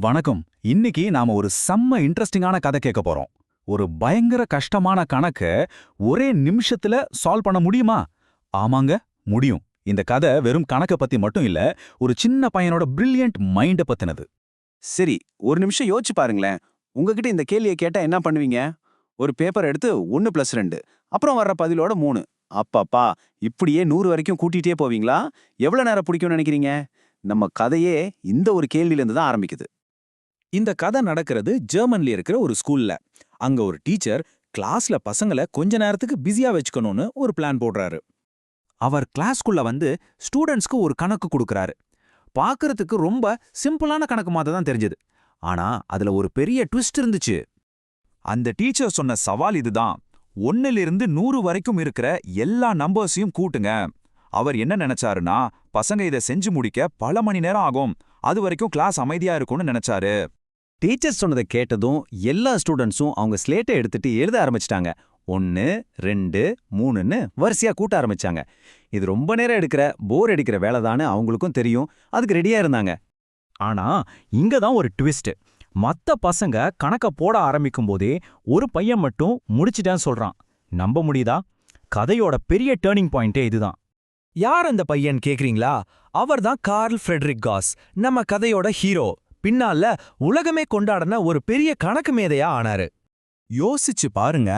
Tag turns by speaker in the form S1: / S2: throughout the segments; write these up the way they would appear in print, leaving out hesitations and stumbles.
S1: வணக்கம். இன்னைக்கு நாம ஒரு செம்ம இன்ட்ரெஸ்டிங்கான கதை கேட்க போறோம். ஒரு பயங்கர கஷ்டமான கணக்க ஒரே நிமிஷத்துல சால்வ் பண்ண முடியுமா? ஆமாங்க, முடியும். இந்த கதை வெறும் கணக்க பத்தி மட்டும் இல்ல, ஒரு சின்ன பையனோட பிரில்லியன்ட் மைண்ட பத்தினது.
S2: சரி, ஒரு நிமிஷம் யோசிச்சு பாருங்களேன். உங்ககிட்ட இந்த கேள்வியை கேட்டா என்ன பண்ணுவீங்க? ஒரு பேப்பர் எடுத்து 1 + 2 அப்புறம் வர்ற பதிலோட 3. அப்பப்பா, இப்படியே 100 வரைக்கும் கூட்டிட்டே போவீங்களா? எவ்வளவு நேரம் பிடிக்கும்னு நினைக்கிறீங்க? நம்ம கதையே இந்த ஒரு கேள்வியிலிருந்து தான் ஆரம்பிக்குது.
S3: இந்த கதை நடக்கிறது ஜெர்மன்ல இருக்கிற ஒரு ஸ்கூல்ல. அங்க ஒரு டீச்சர் கிளாஸ்ல பசங்கள கொஞ்ச நேரத்துக்கு பிஸியா வச்சுக்கணும்னு ஒரு பிளான் போடுறாரு. அவர் கிளாஸ்க்குள்ள வந்து ஸ்டூடெண்ட்ஸ்க்கு ஒரு கணக்கு கொடுக்கறாரு. பார்க்கறதுக்கு ரொம்ப சிம்பிளான கணக்கு மாதிரி தான் தெரிஞ்சது. ஆனா அதுல ஒரு பெரிய ட்விஸ்ட் இருந்துச்சு. அந்த டீச்சர் சொன்ன சவால் இதுதான்: 1லிருந்து 100 வரைக்கும் இருக்கிற எல்லா நம்பர்ஸையும் கூட்டுங்க. அவர் என்ன நினைச்சாருன்னா, பசங்க இதை செஞ்சு முடிக்க பல மணி நேரம் ஆகும், அது வரைக்கும் கிளாஸ் அமைதியா இருக்கும்னு நினைச்சாரு.
S4: டீச்சர் சொன்னதை கேட்டதும் எல்லா ஸ்டூடெண்ட்ஸும் அவங்க ஸ்லேட்டை எடுத்துட்டு எழுத ஆரம்பிச்சிட்டாங்க. 1, 2, 3ன்னு வரிசையா கூட்ட ஆரம்பிச்சாங்க. இது ரொம்ப நேரம் எடுக்கிற போர் அடிக்கிற வேலைதான்னு அவங்களுக்கும் தெரியும். அதுக்கு ரெடியா இருந்தாங்க.
S3: ஆனா இங்க தான் ஒரு ட்விஸ்ட். மத்த பசங்க கணக்க போட ஆரம்பிக்கும் போதே ஒரு பையன் மட்டும் முடிச்சிட்டான்னு சொல்றான். நம்ப முடியுதா? கதையோட பெரிய டேர்னிங் பாயிண்டே இதுதான். யார் அந்த பையன் கேக்குறீங்களா? அவர்தான் கார்ல் ஃப்ரெட்ரிக் காஸ், நம்ம கதையோட ஹீரோ. பின்னால உலகமே கொண்டாடின ஒரு பெரிய கணக்கு மேதையா ஆனாரு.
S1: யோசிச்சு பாருங்க,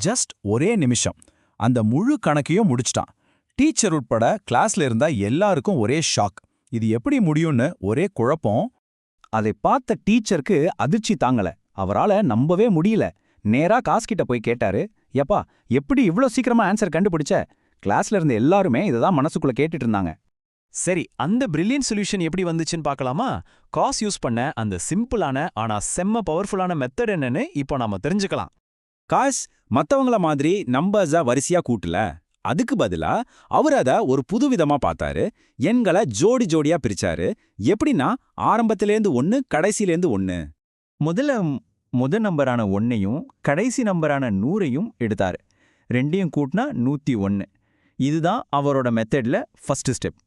S1: ஜஸ்ட் ஒரே நிமிஷம் அந்த முழு கணக்கையும் முடிச்சிட்டான். டீச்சர் உட்பட கிளாஸ்ல இருந்தா எல்லாருக்கும் ஒரே ஷாக். இது எப்படி முடியும்னு ஒரே குழப்பம்.
S4: அதை பார்த்த டீச்சருக்கு அதிர்ச்சி தாங்கல. அவரால நம்பவே முடியல. நேரா காஸ்கிட்ட போய் கேட்டாரு, "எப்பா, எப்படி இவ்ளோ சீக்கிரமா ஆன்சர் கண்டுபிடிச்ச?" கிளாஸ்ல இருந்த எல்லாருமே இததான் மனசுக்குள்ள கேட்டுட்டு இருந்தாங்க.
S3: சரி, அந்த பிரில்லியன்ட் சொல்யூஷன் எப்படி வந்துச்சுன்னு பார்க்கலாமா? காஸ் யூஸ் பண்ண அந்த சிம்பிளான ஆனா செம்ம பவர்ஃபுல்லான மெத்தட் என்னன்னு இப்போ நாம தெரிஞ்சுக்கலாம்.
S1: காஸ் மத்தவங்கள மாதிரி நம்பர்ஸா வரிசையா கூட்டல. அதுக்கு பதிலா அவர் அத ஒரு புதுவிதமா பார்த்தாரு. எண்களை ஜோடி ஜோடியா பிரிச்சாரு. எப்படின்னா, ஆரம்பத்திலேருந்து 1, கடைசியிலேருந்து 1.
S3: முதல் நம்பரான 1ஐயும் கடைசி நம்பரான 100ஐயும் எடுத்தாரு. ரெண்டையும் கூட்டினா 101. இதுதான் அவரோட மெத்தட்ல ஃபர்ஸ்ட் ஸ்டெப்.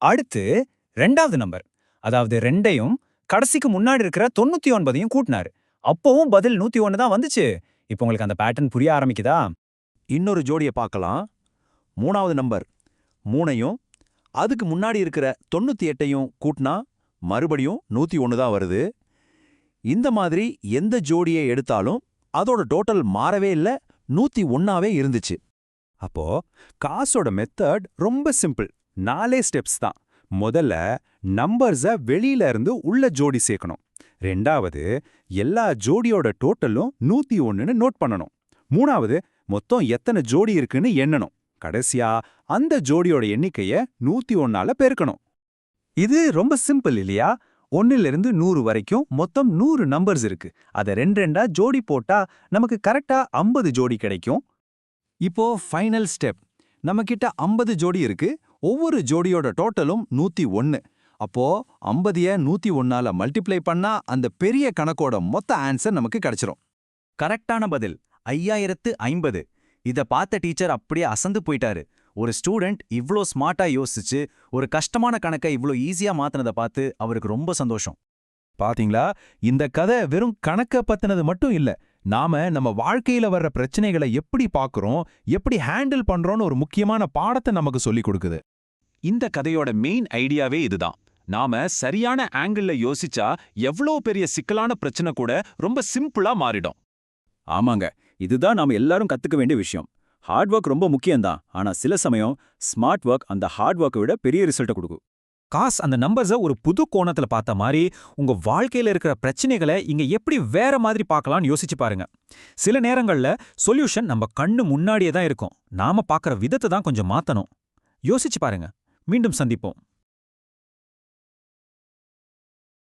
S4: அடுத்து 2வது நம்பர், அதாவது 2ஐயும் கடைசிக்கு முன்னாடி இருக்கிற 99ஐயும் கூட்டினாரு. அப்பவும் பதில் 101 தான் வந்துச்சு. இப்போ உங்களுக்கு அந்த பேட்டர்ன் புரிய ஆரம்பிக்குதா?
S3: இன்னொரு ஜோடியை பார்க்கலாம். 3வது நம்பர் 3ஐயும் அதுக்கு முன்னாடி இருக்கிற 98ஐயும் கூட்டினா மறுபடியும் 101 தான் வருது. இந்த மாதிரி எந்த ஜோடியை எடுத்தாலும் அதோட டோட்டல் மாறவே இல்ல, 101ஆவே இருந்துச்சு.
S1: அப்போ காசோட மெத்தட் ரொம்ப சிம்பிள். 4 ஸ்டெப்ஸ் தான். முதல்ல நம்பர்ஸ வெளியில இருந்து உள்ள ஜோடி சேர்க்கணும். 2வது எல்லா ஜோடியோட டோட்டலும் 101ன்னு நோட் பண்ணணும். 3வது மொத்தம் எத்தனை ஜோடி இருக்குன்னு எண்ணணும். கடைசியா அந்த ஜோடியோட எண்ணிக்கைய 101ஆல பெருக்கணும்.
S4: இது ரொம்ப சிம்பிள் இல்லையா? 1லிருந்து 100 வரைக்கும் மொத்தம் 100 நம்பர்ஸ் இருக்கு. அதை 2 ஜோடி போட்டா நமக்கு கரெக்டா 50 ஜோடி கிடைக்கும்.
S1: இப்போ ஃபைனல் ஸ்டெப். நம்மகிட்ட 50 ஜோடி இருக்கு. ஒவ்வொரு ஜோடியோட டோட்டலும் 101. அப்போ 50ய 101ஆல மல்டிப்ளை பண்ணா அந்த பெரிய கணக்கோட மொத்த ஆன்சர் நமக்கு கிடைச்சிரும்.
S4: கரெக்டான பதில் 5050. இத பார்த்த டீச்சர் அப்படியே அசந்து போயிட்டாரு. ஒரு ஸ்டூடெண்ட் இவ்ளோ ஸ்மார்ட்டா யோசிச்சு ஒரு கஷ்டமான கணக்கை இவ்ளோ ஈஸியா மாத்தினதை பார்த்து அவருக்கு ரொம்ப சந்தோஷம்.
S1: பாத்தீங்களா, இந்த கதை வெறும் கணக்க பத்தினது மட்டும் இல்ல, நாம நம்ம வாழ்க்கையில வர்ற பிரச்சனைகளை எப்படி பார்க்கறோம், எப்படி ஹேண்டில் பண்றோம்னு ஒரு முக்கியமான பாடத்தை நமக்கு சொல்லிக் கொடுக்குது.
S3: இந்த கதையோட மெயின் ஐடியாவே இதுதான். நாம சரியான ஆங்கிள்ல யோசிச்சா எவ்வளோ பெரிய சிக்கலான பிரச்சனை கூட ரொம்ப சிம்பிளா மாறிடும்.
S4: ஆமாங்க, இதுதான் நாம எல்லாரும் கத்துக்க வேண்டிய விஷயம். ஹார்ட் ஒர்க் ரொம்ப முக்கியம்தான். ஆனா சில சமயம் ஸ்மார்ட் ஒர்க் அந்த ஹார்ட் ஒர்க்கை விட பெரிய ரிசல்ட்டை கொடுக்கும்.
S3: காஸ் அந்த நம்பர்ஸை ஒரு புது கோணத்துல பார்த்த மாதிரி உங்க வாழ்க்கையில இருக்கிற பிரச்சனைகளை இங்க எப்படி வேற மாதிரி பார்க்கலாம்னு யோசிச்சு பாருங்க. சில நேரங்கள்ல சொல்யூஷன் நம்ம கண்ணு முன்னாடியே தான் இருக்கும். நாம பார்க்கற விதத்தை தான் கொஞ்சம் மாத்தணும். யோசிச்சு பாருங்க. மீண்டும் சந்திப்போம்.